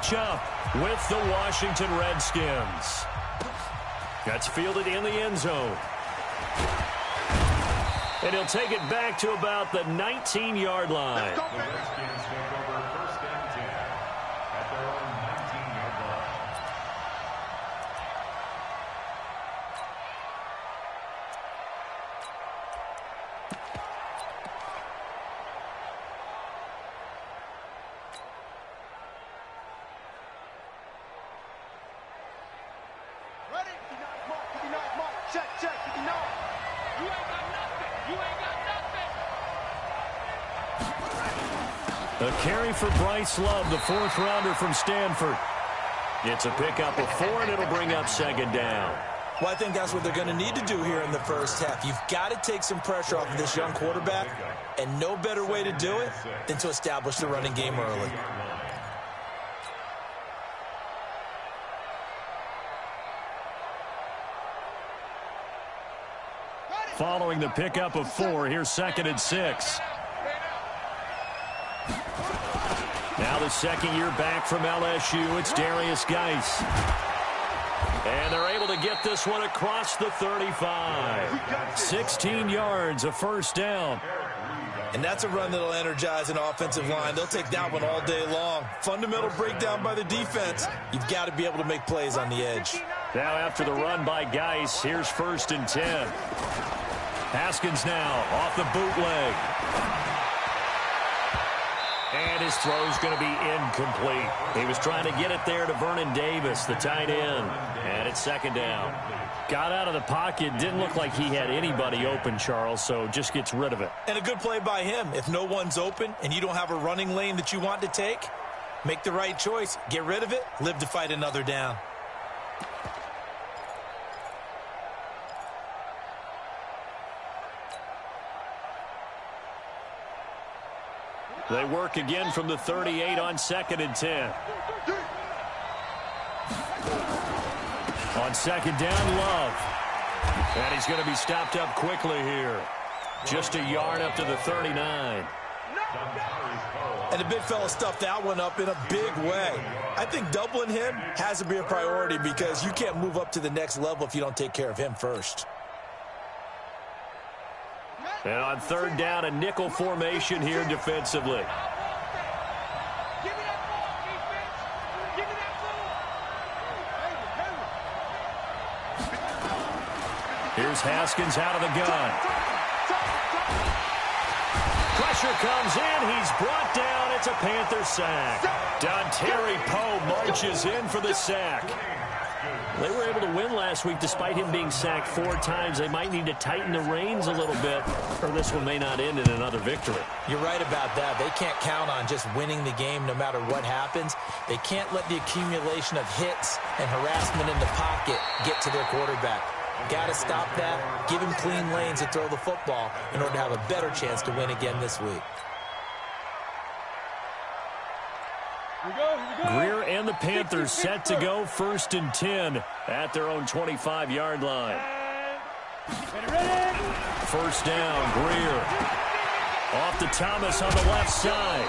match up with the Washington Redskins. That's fielded in the end zone. And he'll take it back to about the 19-yard line. A carry for Bryce Love, the fourth-rounder from Stanford. It's a pickup of 4, and it'll bring up second down. Well, I think that's what they're going to need to do here in the first half. You've got to take some pressure off of this young quarterback, and no better way to do it than to establish the running game early. Following the pickup of 4, here's 2nd and 6. Now the second year back from LSU, it's Darius Geis. And they're able to get this one across the 35. 16 yards, a first down. And that's a run that'll energize an offensive line. They'll take that one all day long. Fundamental breakdown by the defense. You've got to be able to make plays on the edge. Now after the run by Geis, here's 1st and 10. Haskins now off the bootleg. And his throw's going to be incomplete. He was trying to get it there to Vernon Davis, the tight end. And it's 2nd down. Got out of the pocket. Didn't look like he had anybody open, Charles, so just gets rid of it. And a good play by him. If no one's open and you don't have a running lane that you want to take, make the right choice. Get rid of it. Live to fight another down. They work again from the 38 on 2nd and 10. On 2nd down, Love. And he's going to be stopped up quickly here. Just a yard up to the 39. And the big fella stuffed that one up in a big way. I think doubling him has to be a priority because you can't move up to the next level if you don't take care of him first. And on 3rd down, a nickel formation here defensively. Here's Haskins out of the gun. Pressure comes in. He's brought down. It's a Panther sack. Dontari Poe marches in for the sack. They were able to win last week despite him being sacked 4 times. They might need to tighten the reins a little bit, or this one may not end in another victory. You're right about that. They can't count on just winning the game no matter what happens. They can't let the accumulation of hits and harassment in the pocket get to their quarterback. Got to stop that, give him clean lanes to throw the football in order to have a better chance to win again this week. Greer and the Panthers set to go 1st and 10 at their own 25-yard line. 1st down, Greer. Off to Thomas on the left side.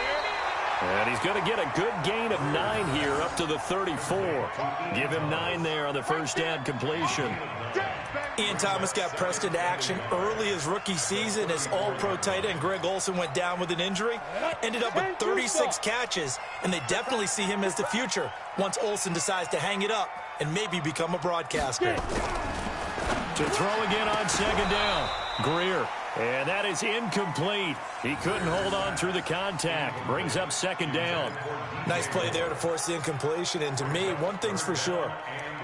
And he's going to get a good gain of 9 here up to the 34. Give him 9 there on the first down completion. Ian Thomas got pressed into action early his rookie season as all-pro tight end Greg Olsen went down with an injury. Ended up with 36 catches, and they definitely see him as the future once Olsen decides to hang it up and maybe become a broadcaster. To throw again on 2nd down, Greer. And that is incomplete. He couldn't hold on through the contact. Brings up 2nd down. Nice play there to force the incompletion. And to me, one thing's for sure.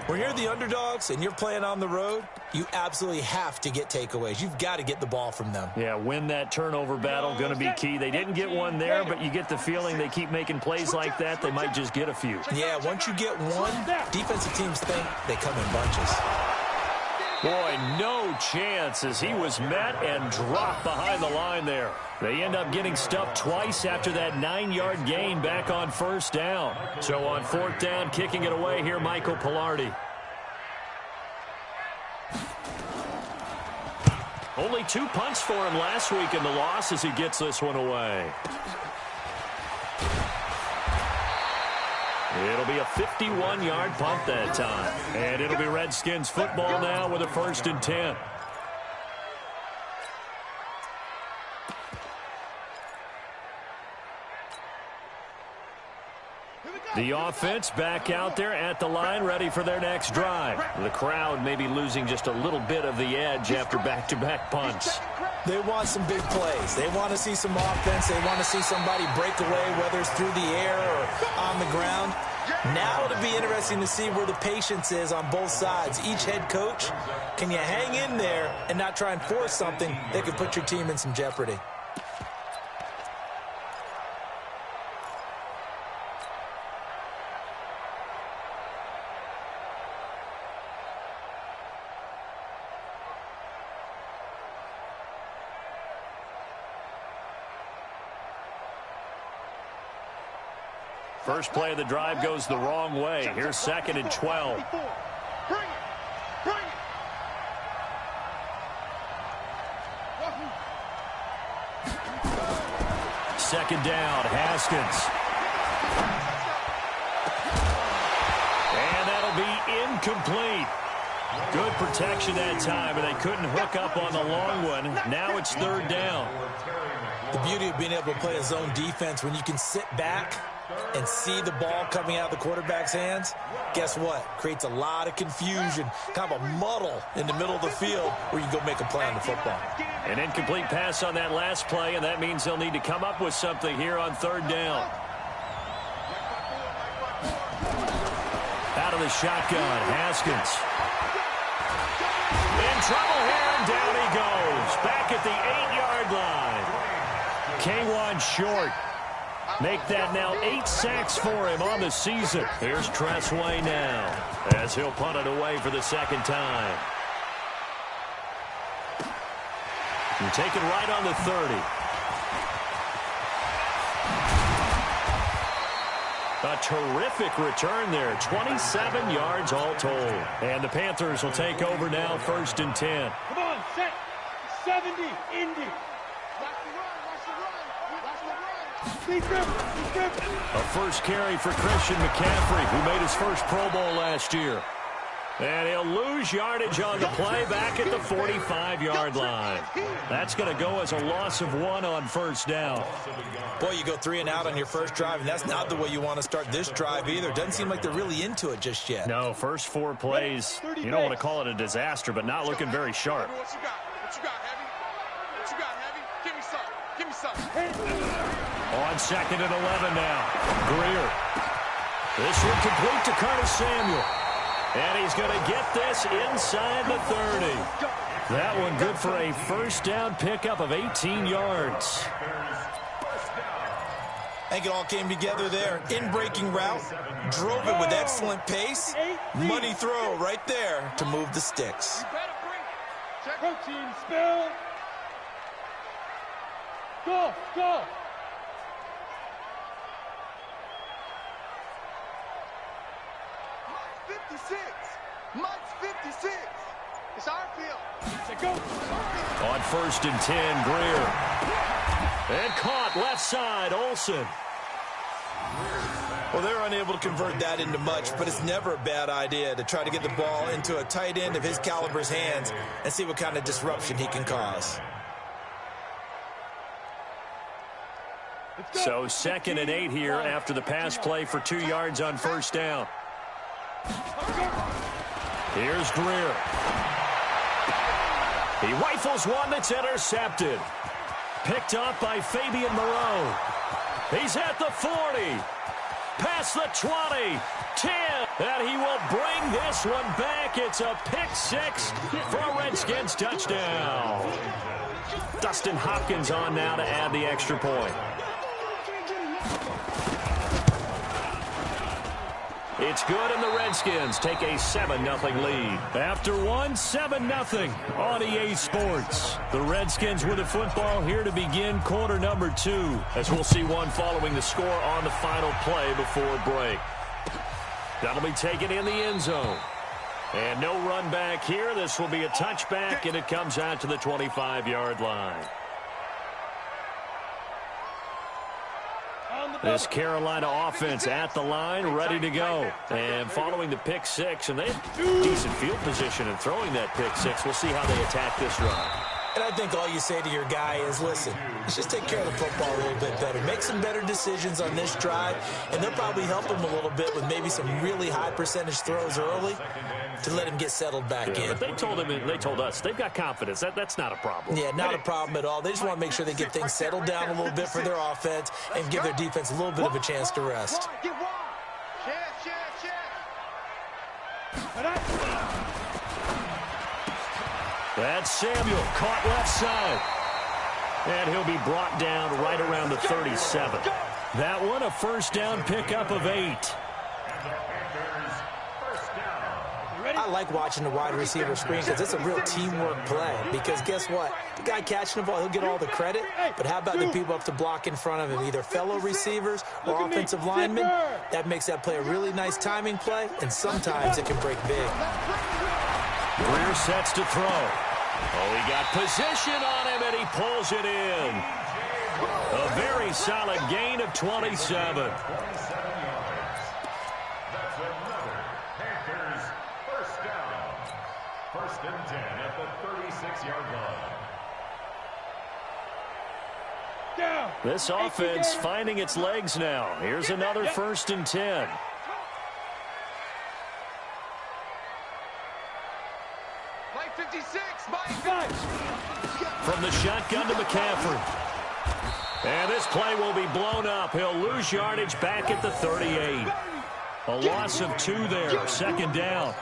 When you're the underdogs and you're playing on the road, you absolutely have to get takeaways. You've got to get the ball from them. Yeah, win that turnover battle, going to be key. They didn't get one there, but you get the feeling they keep making plays like that, they might just get a few. Yeah, once you get one, defensive teams think they come in bunches. Boy, no chance as he was met and dropped behind the line there. They end up getting stuffed twice after that 9-yard gain back on 1st down. So on 4th down, kicking it away here, Michael Pilardi. Only 2 punts for him last week in the loss as he gets this one away. It'll be a 51-yard punt that time. And it'll be Redskins football now with a 1st and 10. The offense back out there at the line, ready for their next drive. The crowd may be losing just a little bit of the edge after back-to-back punts. They want some big plays. They want to see some offense. They want to see somebody break away, whether it's through the air or on the ground. Now it'll be interesting to see where the patience is on both sides. Each head coach, can you hang in there and not try and force something that could put your team in some jeopardy? First play of the drive goes the wrong way. Here's 2nd and 12. Second down, Haskins. And that'll be incomplete. Good protection that time, and they couldn't hook up on the long one. Now it's 3rd down. The beauty of being able to play a zone defense when you can sit back and see the ball coming out of the quarterback's hands, guess what? Creates a lot of confusion, kind of a muddle in the middle of the field where you go make a play on the football. An incomplete pass on that last play, and that means they'll need to come up with something here on 3rd down. Out of the shotgun, Haskins. In trouble here, and down he goes. Back at the 8-yard line. K1 short. Make that now 8 sacks for him on the season. Here's Tressway now as he'll punt it away for the 2nd time. And take it right on the 30. A terrific return there. 27 yards all told. And the Panthers will take over now, 1st and 10. Come on, set. 70, Indy. A first carry for Christian McCaffrey, who made his first Pro Bowl last year. And he'll lose yardage on the play back at the 45-yard line. That's going to go as a loss of 1 on 1st down. Boy, you go 3 and out on your first drive, and that's not the way you want to start this drive either. Doesn't seem like they're really into it just yet. No, first 4 plays, you don't want to call it a disaster, but not looking very sharp. What you got, Heavy? What you got, Heavy? Give me some. Give me some. On 2nd and 11 now. Greer. This one complete to Curtis Samuel. And he's going to get this inside the 30. That one good for a 1st down pickup of 18 yards. I think it all came together there. In-breaking route. Drove it with excellent pace. Money throw right there to move the sticks. Protein spill. Go, go. Mike's 56. It's our field. Go. On 1st and 10, Greer. And caught left side, Olsen. Well, they're unable to convert that into much, but it's never a bad idea to try to get the ball into a tight end of his caliber's hands and see what kind of disruption he can cause. So 2nd and 8 here after the pass play for 2 yards on 1st down. Here's Greer. He rifles one that's intercepted. Picked up by Fabian Moreau. He's at the 40. Past the 20. 10. And he will bring this one back. It's a pick 6 for a Redskins touchdown. Dustin Hopkins on now to add the extra point. It's good, and the Redskins take a 7-0 lead. After one, 7-0 on EA Sports. The Redskins with the football here to begin quarter number 2, as we'll see one following the score on the final play before break. That'll be taken in the end zone. And no run back here. This will be a touchback, and it comes out to the 25-yard line. On the This Carolina offense at the line, ready to go. And following the pick six, and they have decent field position in throwing that pick six. We'll see how they attack this drive. And I think all you say to your guy is, listen, let's just take care of the football a little bit better. Make some better decisions on this drive, and they'll probably help him a little bit with maybe some really high percentage throws early to let him get settled back in. But they told us they've got confidence. That's not a problem. Yeah, not a problem at all. They just want to make sure they get things settled down a little bit for their offense and give their defense a little bit of a chance to rest. That's Samuel, caught left side. And he'll be brought down right around the 37. That one, a first down pickup of 8. I like watching the wide receiver screen because it's a real teamwork play. Because guess what? The guy catching the ball, he'll get all the credit. But how about the people up to block in front of him, either fellow receivers or offensive linemen? That makes that play a really nice timing play, and sometimes it can break big. Greer sets to throw. Oh, he got position on him, and he pulls it in. A very solid gain of 27. First and 10 at the 36-yard line. This offense finding its legs now. Here's another first and 10. Mike 56, Mike. From the shotgun to McCaffrey. And this play will be blown up. He'll lose yardage back at the 38. A loss of 2 there, second down.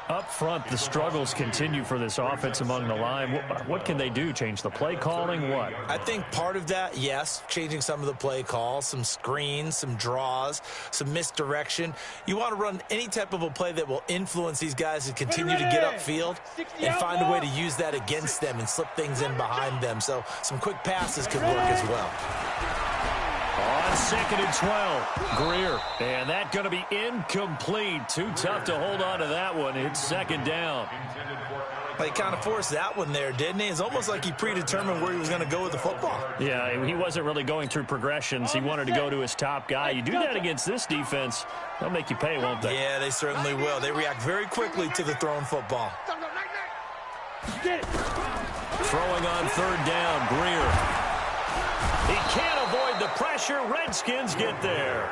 Up front, the struggles continue for this offense among the line. What can they do? Change the play calling? What? I think part of that, yes, changing some of the play calls, some screens, some draws, some misdirection. You want to run any type of a play that will influence these guys to continue to get upfield and find a way to use that against them and slip things in behind them. So some quick passes could work as well. On second and 12, Greer. And that going to be incomplete. Too tough to hold on to that one. It's second down. He kind of forced that one there, didn't he? It's almost like he predetermined where he was going to go with the football. Yeah, he wasn't really going through progressions. He wanted to go to his top guy. You do that against this defense, they'll make you pay, won't they? Yeah, they certainly will. They react very quickly to the thrown football. Throwing on third down, Greer. He can't avoid the pressure. Redskins get there.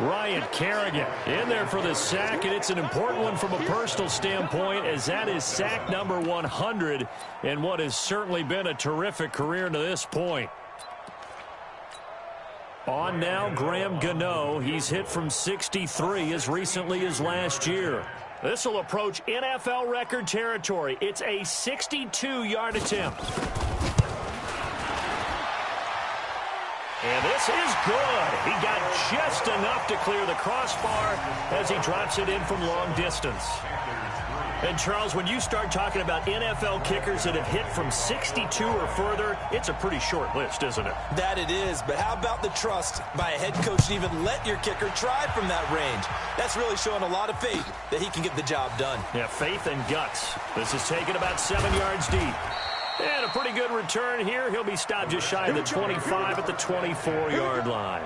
Ryan Kerrigan in there for the sack, and it's an important one from a personal standpoint, as that is sack number 100 in what has certainly been a terrific career to this point. On now, Graham Gano. He's hit from 63 as recently as last year. This will approach NFL record territory. It's a 62-yard attempt. And this is good. He got just enough to clear the crossbar as he drops it in from long distance. And, Charles, when you start talking about NFL kickers that have hit from 62 or further, it's a pretty short list, isn't it? That it is, but how about the trust by a head coach to even let your kicker try from that range? That's really showing a lot of faith that he can get the job done. Yeah, faith and guts. This is taken about 7 yards deep. And a pretty good return here. He'll be stopped just shy of the 25 at the 24-yard line.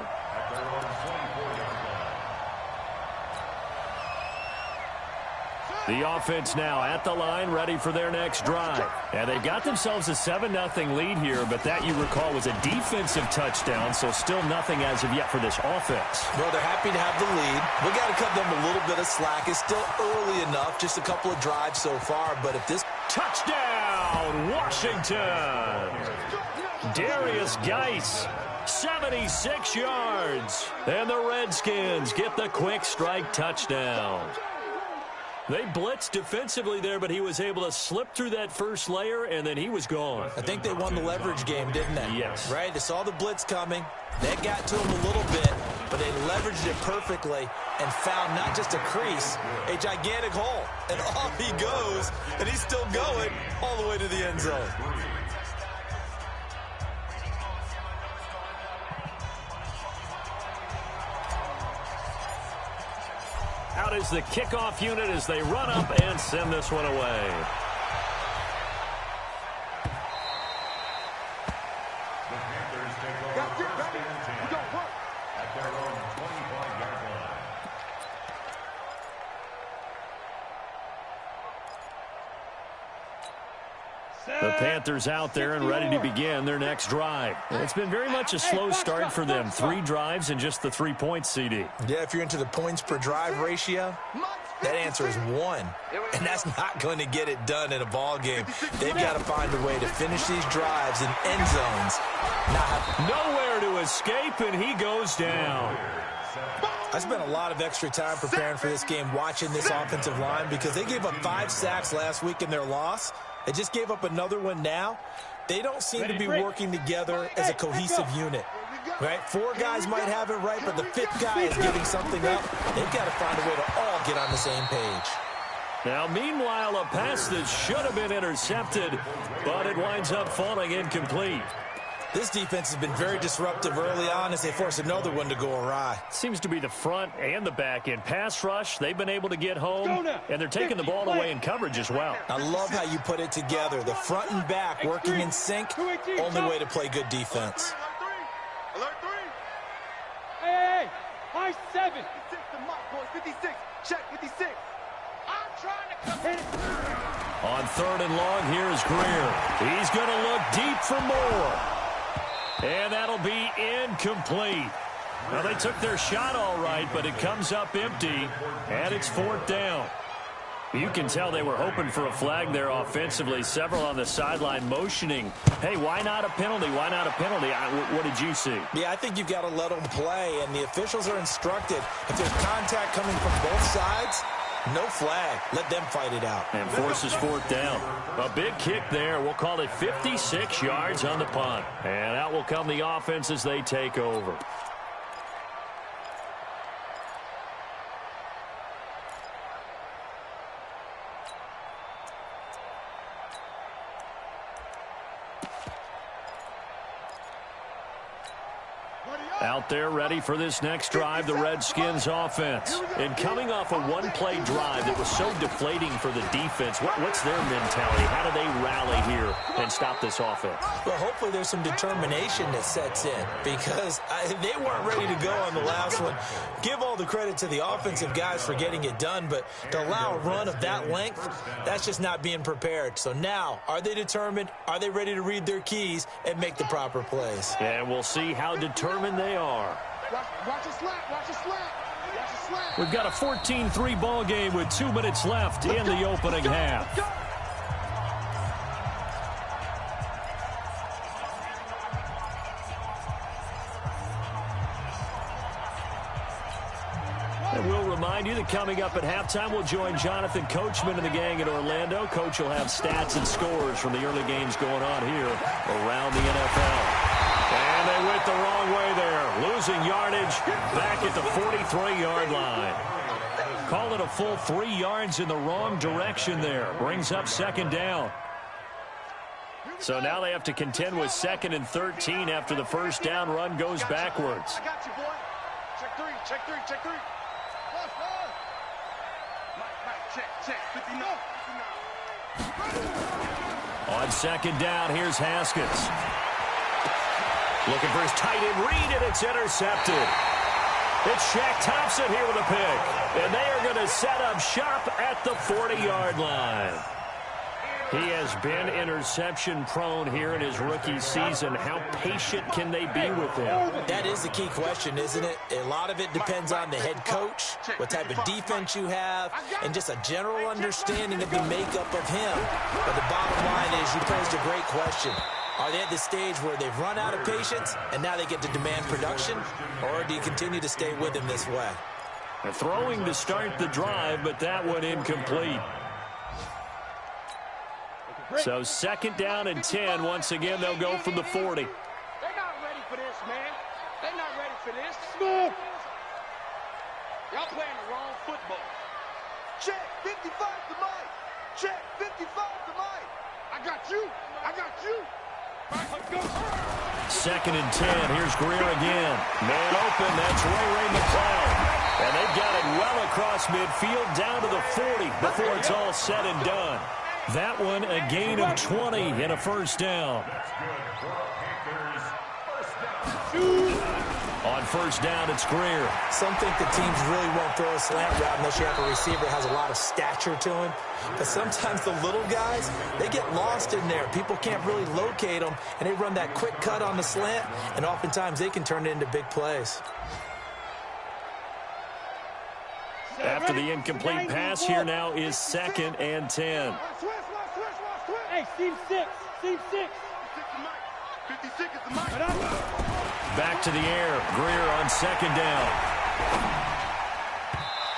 The offense now at the line, ready for their next drive. And they've got themselves a 7-0 lead here, but that, you recall, was a defensive touchdown, so still nothing as of yet for this offense. Well, they're happy to have the lead. We got to cut them a little bit of slack. It's still early enough, just a couple of drives so far, but if this... Touchdown, Washington! Darius Geis, 76 yards. And the Redskins get the quick strike touchdown. They blitzed defensively there, but he was able to slip through that first layer, and then he was gone. I think they won the leverage game, didn't they? Yes. Right? They saw the blitz coming. That got to him a little bit, but they leveraged it perfectly and found not just a crease, a gigantic hole. And off he goes, and he's still going all the way to the end zone. Out is the kickoff unit as they run up and send this one away. The Panthers out there and ready to begin their next drive. It's been very much a slow start for them. 3 drives and just the 3 points, CD. Yeah, if you're into the points per drive ratio, that answer is 1. And that's not going to get it done in a ball game. They've got to find a way to finish these drives in end zones. Nowhere to escape, and he goes down. I spent a lot of extra time preparing for this game watching this offensive line because they gave up 5 sacks last week in their loss. They just gave up another one now. They don't seem to be working together as a cohesive unit. Right? 4 guys might have it right, but the 5th guy is giving something up. They've got to find a way to all get on the same page. Now, meanwhile, a pass that should have been intercepted, but it winds up falling incomplete. This defense has been very disruptive early on as they force another one to go awry. Seems to be the front and the back end. Pass rush, they've been able to get home, and they're taking the ball away in coverage as well. I love how you put it together. The front and back working in sync, only way to play good defense. Alert 3. Hey, high 7. 56 to Mike, boys. 56. Check 56. I'm trying to come. On 3rd and long, here's Greer. He's going to look deep for more. And that'll be incomplete. Well, they took their shot all right, but it comes up empty, and it's 4th down. You can tell they were hoping for a flag there offensively. Several on the sideline motioning. Hey, why not a penalty? Why not a penalty? What did you see? Yeah, I think you've got to let them play, and the officials are instructed. If there's contact coming from both sides, no flag. Let them fight it out. And forces 4th down. A big kick there. We'll call it 56 yards on the punt. And out will come the offense as they take over. Out there ready for this next drive, the Redskins offense. And coming off a one-play drive that was so deflating for the defense, what's their mentality? How do they rally here and stop this offense? Well, hopefully there's some determination that sets in because they weren't ready to go on the last one. Give all the credit to the offensive guys for getting it done, but to allow a run of that length, that's just not being prepared. So now, are they determined? Are they ready to read their keys and make the proper plays? And we'll see how determined they are. Watch a slap. Watch a slap. Watch a slap. We've got a 14-3 ball game with 2 minutes left in the opening half. And we'll remind you that coming up at halftime, we'll join Jonathan Coachman and the gang in Orlando. Coach will have stats and scores from the early games going on here around the NFL. And they went the wrong way there, losing yardage back at the 43-yard line. Call it a full 3 yards in the wrong direction there. Brings up 2nd down. So now they have to contend with 2nd and 13 after the first down run goes backwards. I got you, boy. Check 3. Check 3. Check 3. Mike, check. 59. On 2nd down, here's Haskins. Looking for his tight end read, and it's intercepted. It's Shaq Thompson here with a pick. And they are going to set up shop at the 40-yard line. He has been interception-prone here in his rookie season. How patient can they be with him? That is the key question, isn't it? A lot of it depends on the head coach, what type of defense you have, and just a general understanding of the makeup of him. But the bottom line is you posed a great question. Are they at the stage where they've run out of patience and now they get to demand production? Or do you continue to stay with him this way? They're throwing to start the drive, but that one incomplete. So 2nd down and 10. Once again, they'll go from the 40. They're not ready for this, man. They're not ready for this. Smooth. Y'all playing the wrong football. Check 55 to Mike. Check 55 to Mike. I got you. I got you. 2nd and 10. Here's Greer again. Man open. That's Ray McCloud. And they've got it well across midfield down to the 40 before it's all said and done. That one a gain of 20 and a 1st down. On first down, it's Greer. Some think the teams really won't throw a slant route unless you have a receiver that has a lot of stature to him. But sometimes the little guys, they get lost in there. People can't really locate them, and they run that quick cut on the slant, and oftentimes they can turn it into big plays. After the incomplete pass, here now is 2nd and 10. Hey, Team 6. Team 6. 56 is the mic. Back to the air. Greer on 2nd down.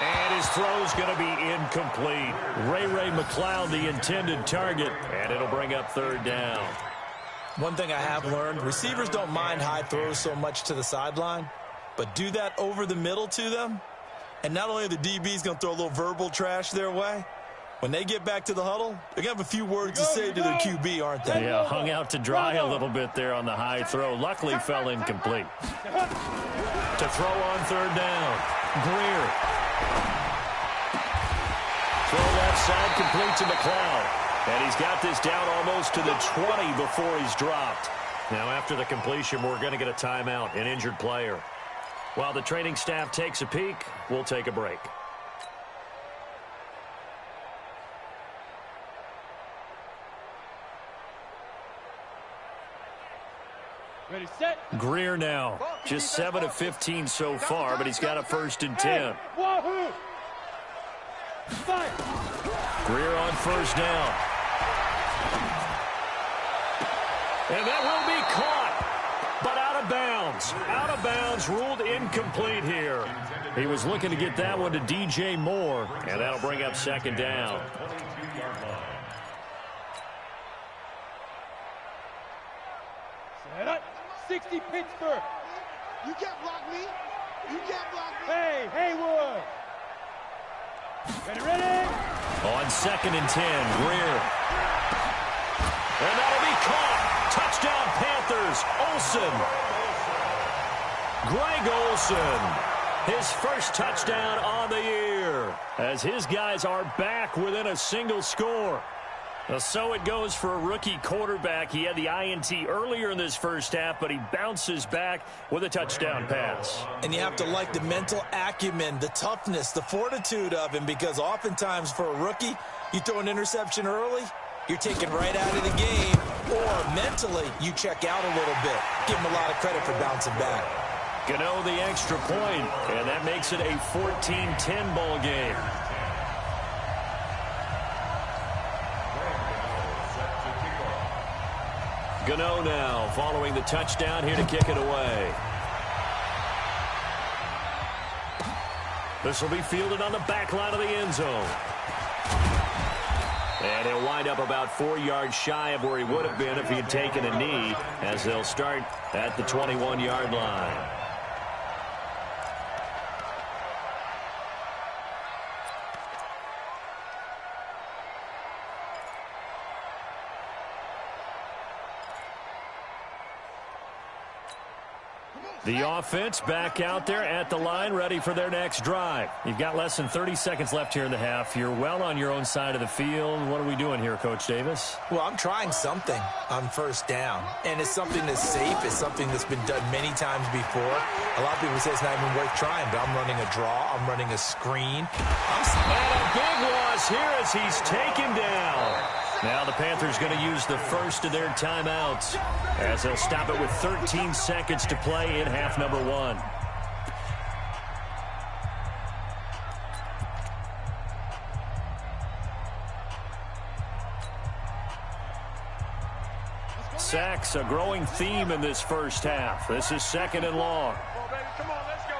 And his throw's going to be incomplete. Ray McLeod, the intended target, and it'll bring up 3rd down. One thing I have learned, receivers don't mind high throws so much to the sideline, but do that over the middle to them, and not only are the DBs going to throw a little verbal trash their way, when they get back to the huddle, they're going to have a few words to say to their QB, aren't they? Yeah, hung out to dry a little bit there on the high throw. Luckily fell incomplete. To throw on 3rd down. Greer. Throw left side, complete to McLeod. And he's got this down almost to the 20 before he's dropped. Now after the completion, we're going to get a timeout, an injured player. While the training staff takes a peek, we'll take a break. Ready, set. Greer now, just 7 of 15 so far, but he's got a 1st and 10. Wahoo! Fire. Greer on 1st down. And that will be caught, but out of bounds. Out of bounds, ruled incomplete here. He was looking to get that one to DJ Moore, and that'll bring up 2nd down. Set up. 60 Pittsburgh. You can't block me. You can't block me. Hey, Haywood. Ready. On 2nd and 10, Greer. And that'll be caught. Touchdown Panthers. Olsen. Greg Olsen. His first touchdown on the year. As his guys are back within a single score. So it goes for a rookie quarterback. He had the INT earlier in this first half, but he bounces back with a touchdown pass. And you have to like the mental acumen, the toughness, the fortitude of him, because oftentimes for a rookie, you throw an interception early, you're taken right out of the game, or mentally you check out a little bit. Give him a lot of credit for bouncing back. Gano the extra point, and that makes it a 14-10 ball game. Gano now following the touchdown here to kick it away. This will be fielded on the back line of the end zone. And he'll wind up about 4 yards shy of where he would have been if he had taken a knee, as they'll start at the 21-yard line. The offense back out there at the line, ready for their next drive. You've got less than 30 seconds left here in the half. You're well on your own side of the field. What are we doing here, Coach Davis? Well, I'm trying something on 1st down, and it's something that's safe. It's something that's been done many times before. A lot of people say it's not even worth trying, but I'm running a draw. I'm running a screen. And a big loss here as he's taken down. Now the Panthers going to use the first of their timeouts as they'll stop it with 13 seconds to play in half number 1. Sacks, a growing theme in this first half. This is 2nd and long. Come on, let's go.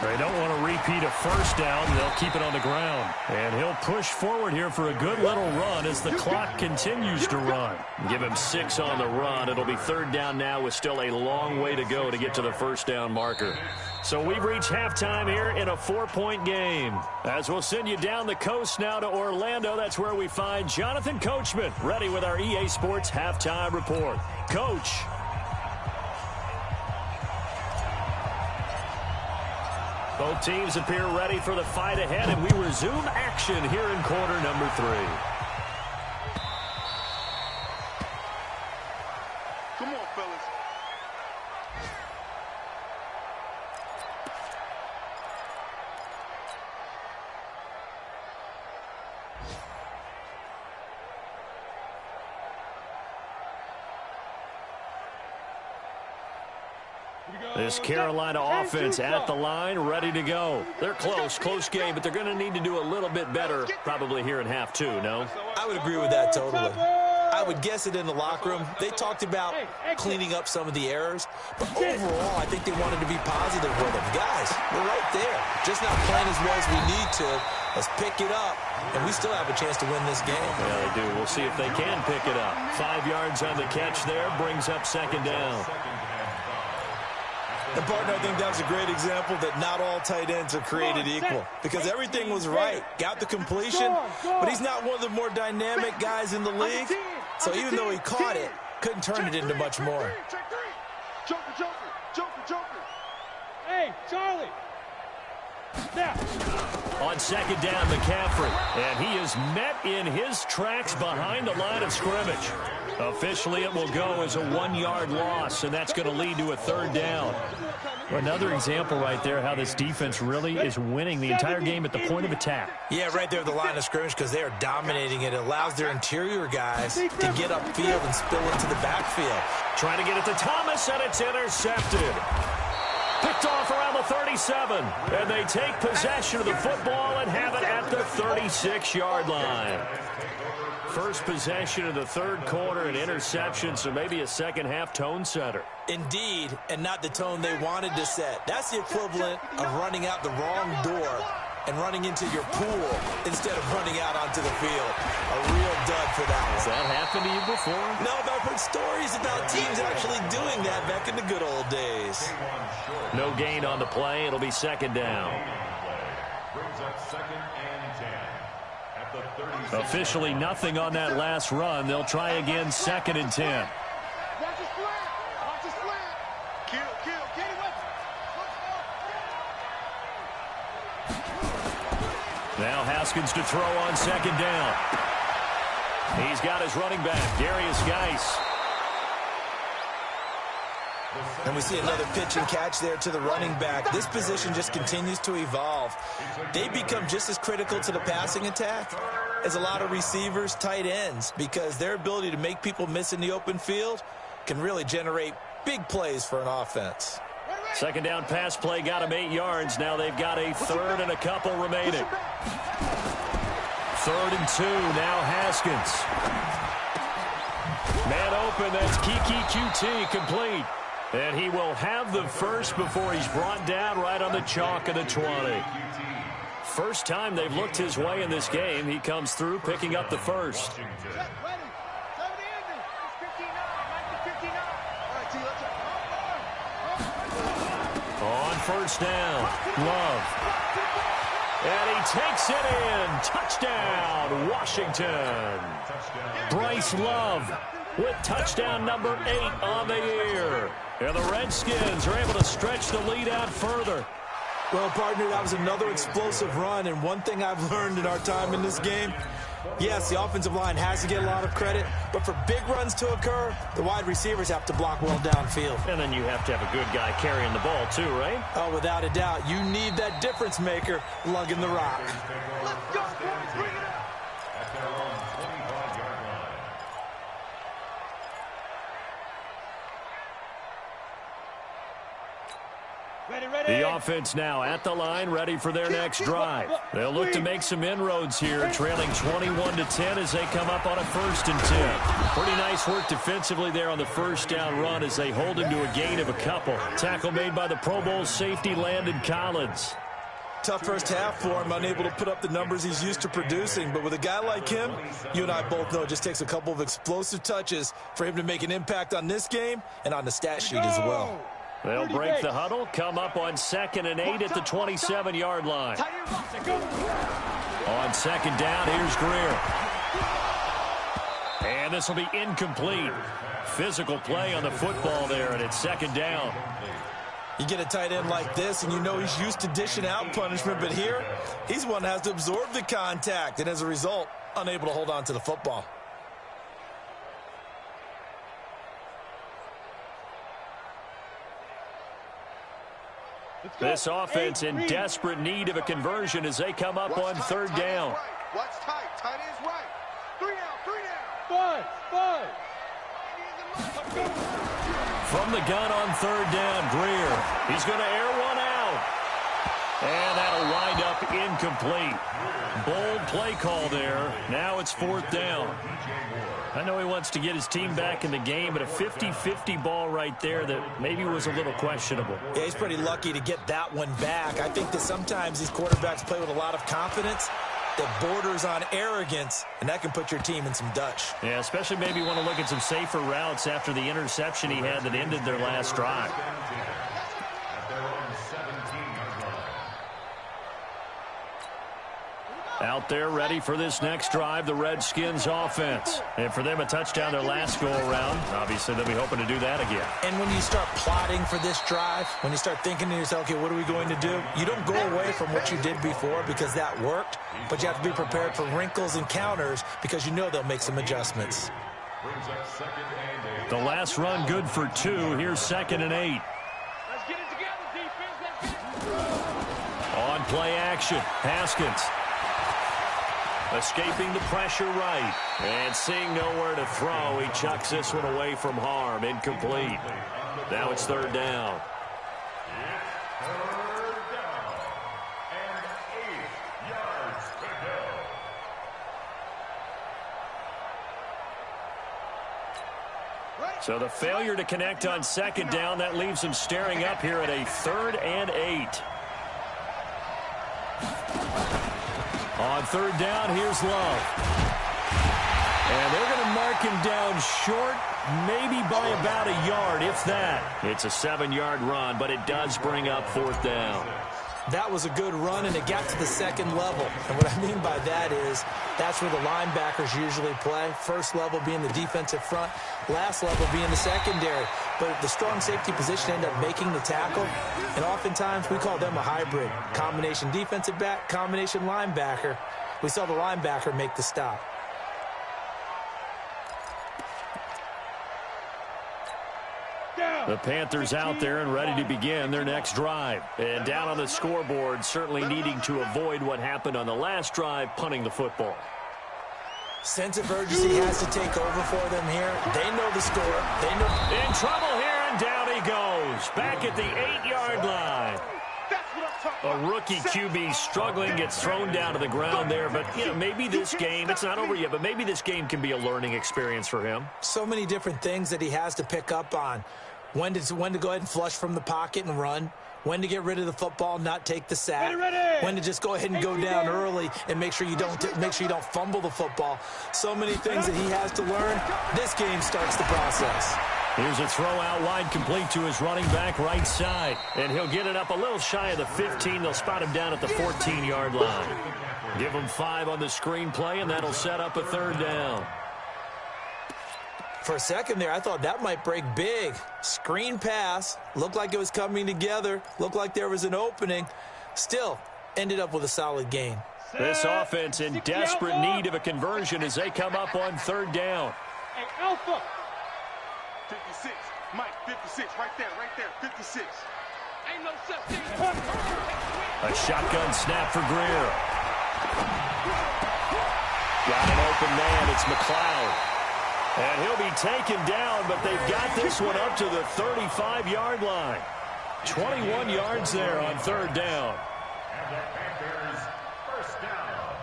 They don't want to repeat a first down. They'll keep it on the ground. And he'll push forward here for a good little run as the clock continues to run. Give him 6 on the run. It'll be 3rd down now with still a long way to go to get to the first down marker. So we've reached halftime here in a 4-point game. As we'll send you down the coast now to Orlando, that's where we find Jonathan Coachman ready with our EA Sports Halftime Report. Coach. Both teams appear ready for the fight ahead, and we resume action here in quarter number 3. Come on, fellas. This Carolina offense at the line, ready to go. They're close game, but they're going to need to do a little bit better probably here in half two, no? I would agree with that totally. I would guess it in the locker room. They talked about cleaning up some of the errors, but overall, I think they wanted to be positive with them. Guys, we're right there. Just not playing as well as we need to. Let's pick it up, and we still have a chance to win this game. Yeah, they do. We'll see if they can pick it up. 5 yards on the catch there, brings up second down. And, partner, I think that was a great example that not all tight ends are created equal because everything was right. Got the completion, but he's not one of the more dynamic guys in the league. So even though he caught it, couldn't turn it into much more. Joker. Hey, Charlie. Now. On second down, McCaffrey. And he is met in his tracks behind the line of scrimmage. Officially, it will go as a 1-yard loss, and that's going to lead to a third down. Another example right there how this defense really is winning the entire game at the point of attack. Yeah, right there at the line of scrimmage because they are dominating it. It allows their interior guys to get upfield and spill into the backfield. Trying to get it to Thomas, and it's intercepted. Picked off around the 37, and they take possession of the football and have it at the 36-yard line. First possession of the third quarter, an interception, so maybe a second-half tone setter. Indeed, and not the tone they wanted to set. That's the equivalent of running out the wrong door and running into your pool instead of running out onto the field. A real dud for that one. Has that happened to you before? No, but I've heard stories about teams actually doing that back in the good old days. No gain on the play. It'll be second down. Officially nothing on that last run. They'll try again, second and 10. Watch his slant. Watch his slant. Kill. Get him up. Now Haskins to throw on second down. He's got his running back, Darius Geis. And we see another pitch and catch there to the running back. This position just continues to evolve. They become just as critical to the passing attack as a lot of receivers, tight ends, because their ability to make people miss in the open field can really generate big plays for an offense. Second down pass play got him 8 yards. Now they've got a third and a couple remaining. 3rd and 2. Now Haskins. Man open. That's Kiki QT complete. And he will have the first before he's brought down right on the chalk of the 20. First time they've looked his way in this game. He comes through picking up the first. On first down, Love. And he takes it in. Touchdown, Washington. Bryce Love with touchdown number 8 on the year. And the Redskins are able to stretch the lead out further. Well, partner, that was another explosive run, and one thing I've learned in our time in this game, yes, the offensive line has to get a lot of credit, but for big runs to occur, the wide receivers have to block well downfield. And then you have to have a good guy carrying the ball too, right? Oh, without a doubt. You need that difference maker lugging the rock. Let's go, boys. Bring it up. The offense now at the line, ready for their next drive. They'll look to make some inroads here, trailing 21-10 as they come up on a 1st and 10. Pretty nice work defensively there on the first down run as they hold him to a gain of a couple. Tackle made by the Pro Bowl safety Landon Collins. Tough first half for him, unable to put up the numbers he's used to producing. But with a guy like him, you and I both know it just takes a couple of explosive touches for him to make an impact on this game and on the stat sheet as well. They'll break the huddle, come up on 2nd and 8 at the 27-yard line. On second down, here's Greer. And this will be incomplete. Physical play on the football there, and it's second down. You get a tight end like this, and you know he's used to dishing out punishment, but here, he's one that has to absorb the contact, and as a result, unable to hold on to the football. This offense in desperate need of a conversion as they come up on 3rd down. Watch tight. Tight ends right. 3 down. 5. From the gun on third down, Greer. He's going to air one out. And that'll wind up incomplete. Bold play call there. Now it's fourth down. I know he wants to get his team back in the game, but a 50-50 ball right there that maybe was a little questionable. Yeah, he's pretty lucky to get that one back. I think that sometimes these quarterbacks play with a lot of confidence that borders on arrogance, and that can put your team in some Dutch. Yeah, especially maybe want to look at some safer routes after the interception he had that ended their last drive. Out there ready for this next drive, the Redskins offense. And for them, a touchdown their last go-around. Obviously, they'll be hoping to do that again. And when you start plotting for this drive, when you start thinking to yourself, okay, what are we going to do? You don't go away from what you did before because that worked, but you have to be prepared for wrinkles and counters because you know they'll make some adjustments. The last run good for 2. Here's 2nd and 8. Let's get it together, defense. Let's get it. On play action, Haskins. Escaping the pressure right. And seeing nowhere to throw, he chucks this one away from harm. Incomplete. Now it's third down. So the failure to connect on second down, that leaves him staring up here at a 3rd and 8. On third down, here's Love. And they're going to mark him down short, maybe by about a yard, if that. It's a 7-yard run, but it does bring up fourth down. That was a good run, and it got to the second level. And what I mean by that is that's where the linebackers usually play. First level being the defensive front, last level being the secondary. But the strong safety position ended up making the tackle, and oftentimes we call them a hybrid. Combination defensive back, combination linebacker. We saw the linebacker make the stop. The Panthers out there and ready to begin their next drive. And down on the scoreboard, certainly needing to avoid what happened on the last drive, punting the football. Sense of urgency has to take over for them here. They know the score. They know. In trouble here, and down he goes. Back at the 8-yard line. A rookie QB struggling, gets thrown down to the ground there. But, you know, maybe this game, it's not over yet, but maybe this game can be a learning experience for him. So many different things that he has to pick up on. When to go ahead and flush from the pocket and run. When to get rid of the football, not take the sack. When to just go ahead and go down early and make sure you don't fumble the football. So many things that he has to learn. This game starts the process. Here's a throw out wide, complete to his running back right side. And he'll get it up a little shy of the 15. They'll spot him down at the 14-yard line. Give him 5 on the screen play, and that'll set up a third down. For a second there, I thought that might break big. Screen pass. Looked like it was coming together. Looked like there was an opening. Still, ended up with a solid gain. This offense in desperate need of a conversion as they come up on third down. Hey, Alpha. 56. Mike, 56. Right there, 56. Ain't no such thing. A shotgun snap for Greer. Got an open man. It's McLeod. And he'll be taken down, but they've got this one up to the 35-yard line. 21 yards there on third down. And the Panthers first down.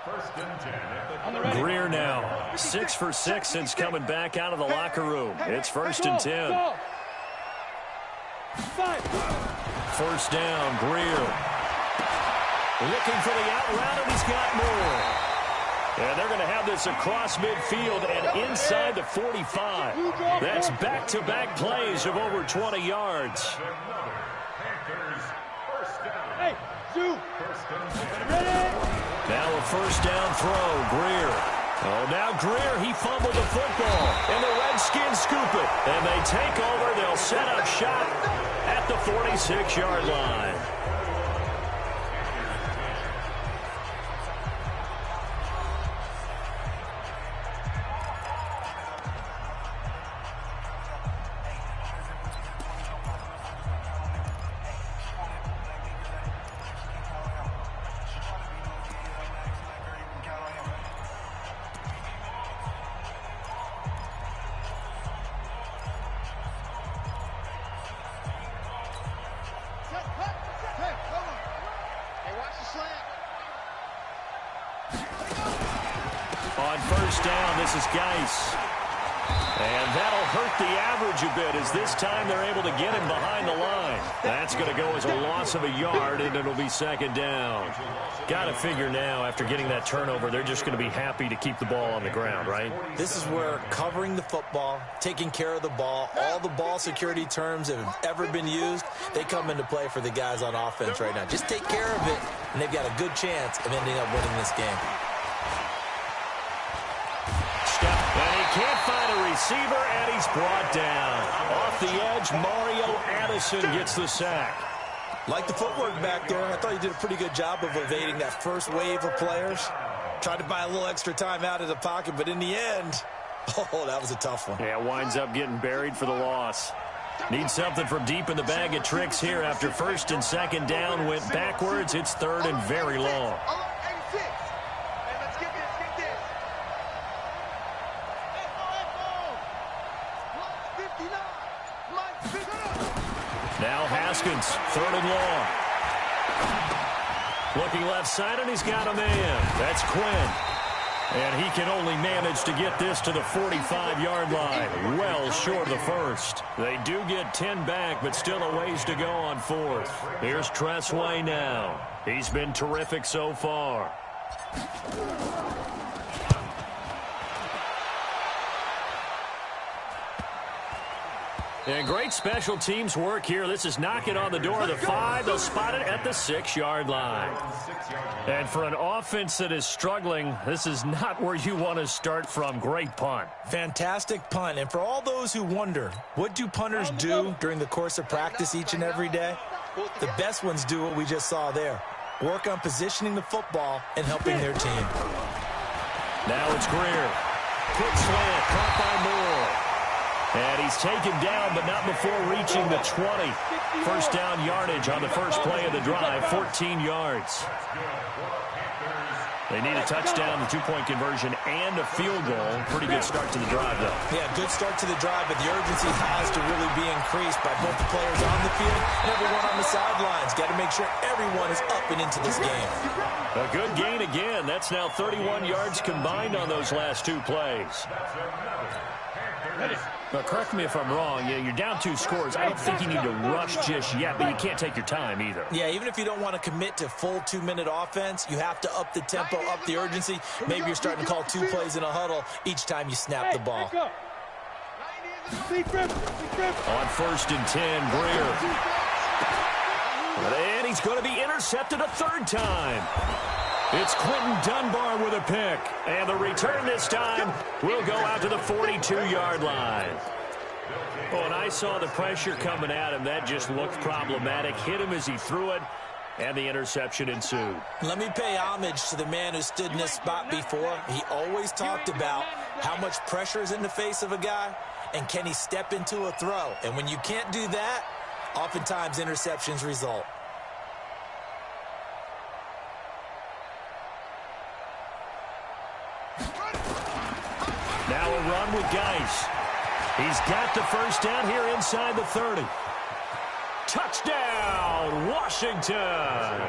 First and 10. Greer now 6 for 6 since coming back out of the locker room. It's first and 10. First down, Greer. Looking for the out route, and he's got more. And they're going to have this across midfield and inside the 45. That's back-to-back plays of over 20 yards. Hey, Zoo. Now a first down throw, Greer. Oh, now Greer, he fumbled the football. And the Redskins scoop it. And they take over. They'll set up shop at the 46-yard line. On first down, this is Geis. And that'll hurt the average a bit as this time they're able to get him behind the line. That's going to go as a loss of a yard, and it'll be second down. Got to figure now, after getting that turnover, they're just going to be happy to keep the ball on the ground, right? This is where covering the football, taking care of the ball, all the ball security terms that have ever been used, they come into play for the guys on offense right now. Just take care of it, and they've got a good chance of ending up winning this game. And he can't find a receiver, and he's brought down. Off the edge, Mario Addison gets the sack. Like the footwork back there, I thought he did a pretty good job of evading that first wave of players. Tried to buy a little extra time out of the pocket, but in the end, oh, that was a tough one. Yeah, winds up getting buried for the loss. Needs something from deep in the bag of tricks here after first and second down went backwards. It's third and very long. Now Haskins, third and long. Looking left side, and he's got a man. That's Quinn. And he can only manage to get this to the 45-yard line. Well short of the first. They do get 10 back, but still a ways to go on fourth. Here's Tressway now. He's been terrific so far. And great special teams work here. This is knocking on the door of the 5. They'll spot it at the 6-yard line. And for an offense that is struggling, this is not where you want to start from. Great punt. Fantastic punt. And for all those who wonder, what do punters do during the course of practice each and every day? The best ones do what we just saw there. Work on positioning the football and helping their team. Now it's Greer. Quick slant, caught by Moore. And he's taken down, but not before reaching the 20. First down yardage on the first play of the drive, 14 yards. They need a touchdown, the two-point conversion, and a field goal. Pretty good start to the drive, though. Yeah, good start to the drive, but the urgency has to really be increased by both the players on the field and everyone on the sidelines. Got to make sure everyone is up and into this game. A good gain again. That's now 31 yards combined on those last two plays. But correct me if I'm wrong. Yeah, you're down 2 scores. I don't think you need to rush just yet, but you can't take your time either. Yeah, even if you don't want to commit to full 2-minute offense, you have to up the tempo, up the urgency. Maybe you're starting to call 2 plays in a huddle each time you snap the ball. On first and 10, Greer. And he's going to be intercepted a third time. It's Quentin Dunbar with a pick. And the return this time will go out to the 42-yard line. Oh, and I saw the pressure coming at him. That just looked problematic. Hit him as he threw it, and the interception ensued. Let me pay homage to the man who stood in this spot before. He always talked about how much pressure is in the face of a guy, and can he step into a throw. And when you can't do that, oftentimes interceptions result. Now a run with Geis. He's got the first down here inside the 30. Touchdown, Washington.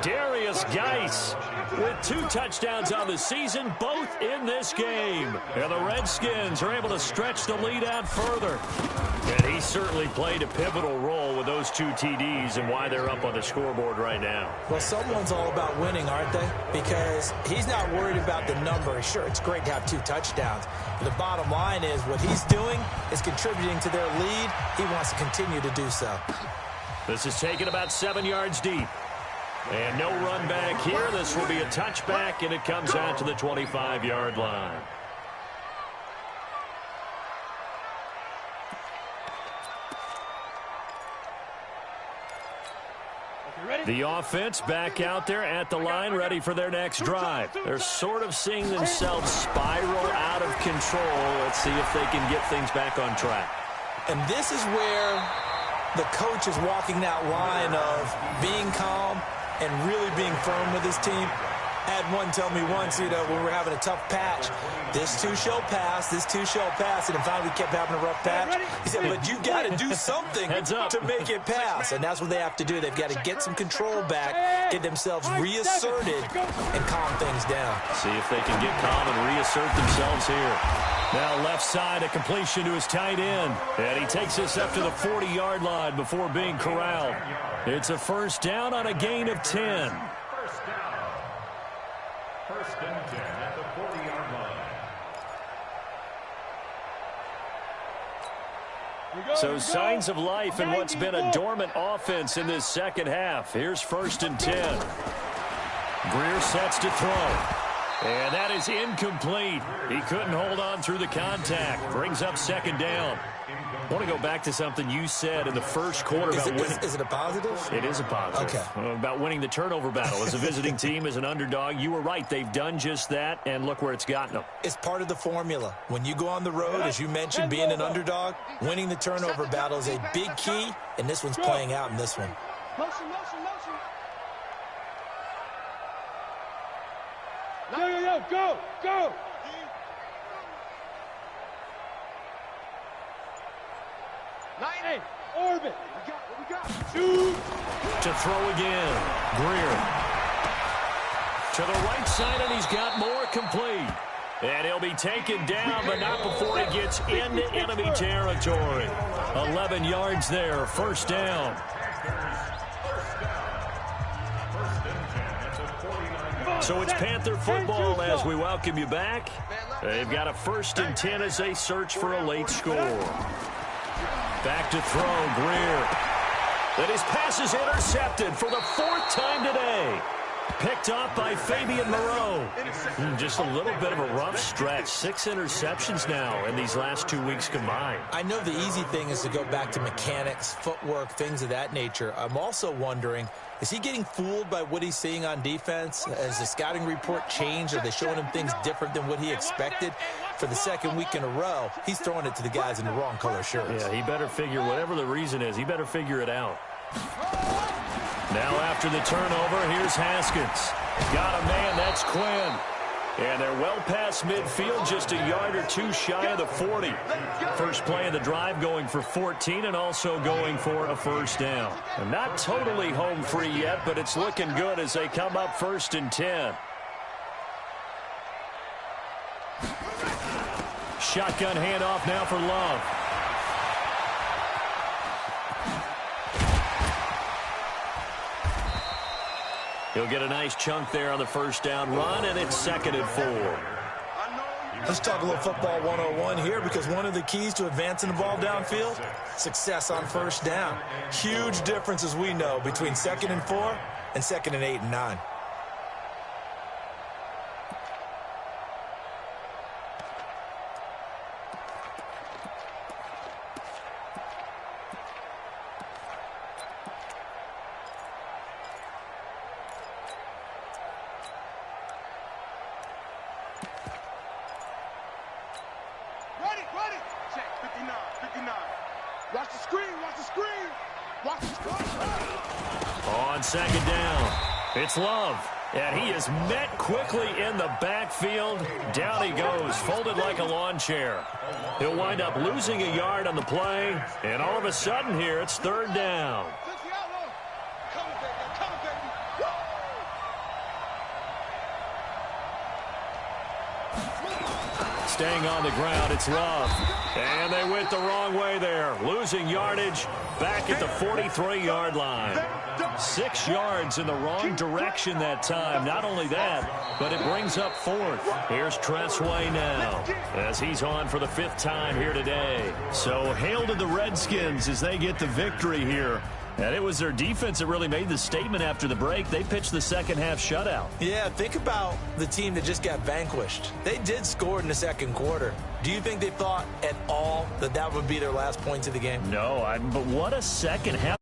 Darius Geis with 2 touchdowns on the season, both in this game. And the Redskins are able to stretch the lead out further. And he certainly played a pivotal role with those 2 TDs and why they're up on the scoreboard right now. Well, someone's all about winning, aren't they? Because he's not worried about the number. Sure, it's great to have 2 touchdowns. But the bottom line is what he's doing is contributing to their lead. He wants to continue to do so. This is taken about 7 yards deep. And no run back here. This will be a touchback, and it comes out to the 25-yard line. The offense back out there at the line, ready for their next drive. They're sort of seeing themselves spiral out of control. Let's see if they can get things back on track. And this is where the coach is walking that line of being calm and really being firm with his team. had one tell me once, when we were having a tough patch, this too shall pass, this too shall pass. And finally we kept having a rough patch. He said, but you got to do something to make it pass. And that's what they have to do. They've got to get some control back, get themselves reasserted, and calm things down. See if they can get calm and reassert themselves here. Now left side, a completion to his tight end. And he takes us up to the 40-yard line before being corralled. It's a first down on a gain of 10. First down. First and 10 at the 40-yard line. So signs of life in what's been a dormant offense in this second half. Here's first and 10. Greer sets to throw. And that is incomplete. He couldn't hold on through the contact. Brings up second down. I want to go back to something you said in the first quarter about winning. Is it a positive? It is a positive. Okay. About winning the turnover battle. As a visiting team, as an underdog, you were right. They've done just that, and look where it's gotten them. It's part of the formula. When you go on the road, as you mentioned, being an underdog, winning the turnover battle is a big key, and this one's playing out in this one. Motion, motion, motion. Go, go. Hey, orbit. We got. Shoot. To throw again. Greer. To the right side, and he's got more complete. And he'll be taken down, but not before he gets into enemy territory. 11 yards there, first down. So it's Panther football as we welcome you back. They've got a first and 10 as they search for a late score. Back to throw, Greer. Then his pass is intercepted for the fourth time today. Picked up by Fabian Moreau. Just a little bit of a rough stretch. 6 interceptions now in these last 2 weeks combined. I know the easy thing is to go back to mechanics, footwork, things of that nature. I'm also wondering, is he getting fooled by what he's seeing on defense? Has the scouting report changed? Are they showing him things different than what he expected? For the second week in a row, he's throwing it to the guys in the wrong color shirts. Yeah, he better figure, whatever the reason is, he better figure it out. Now after the turnover, here's Haskins. Got a man, that's Quinn. And they're well past midfield, just a yard or two shy of the 40. First play of the drive going for 14 and also going for a first down. And not totally home free yet, but it's looking good as they come up first and 10. Shotgun handoff now for Love. He'll get a nice chunk there on the first down run, and it's 2nd and 4. Let's talk a little football 101 here, because one of the keys to advancing the ball downfield, success on first down. Huge difference, as we know, between 2nd and 4 and 2nd and 8 and 9. Watch the screen, watch the screen. Watch the screen. On second down, it's Love. And he is met quickly in the backfield. Down he goes, folded like a lawn chair. He'll wind up losing a yard on the play. And all of a sudden here, it's 3rd down. Staying on the ground, it's Love. And they went the wrong way there. Losing yardage back at the 43-yard line. 6 yards in the wrong direction that time. Not only that, but it brings up 4th. Here's Tressway now as he's on for the 5th time here today. So hail to the Redskins as they get the victory here. And it was their defense that really made the statement after the break. They pitched the second half shutout. Yeah, think about the team that just got vanquished. They did score in the second quarter. Do you think they thought at all that that would be their last points of the game? No, but what a second half.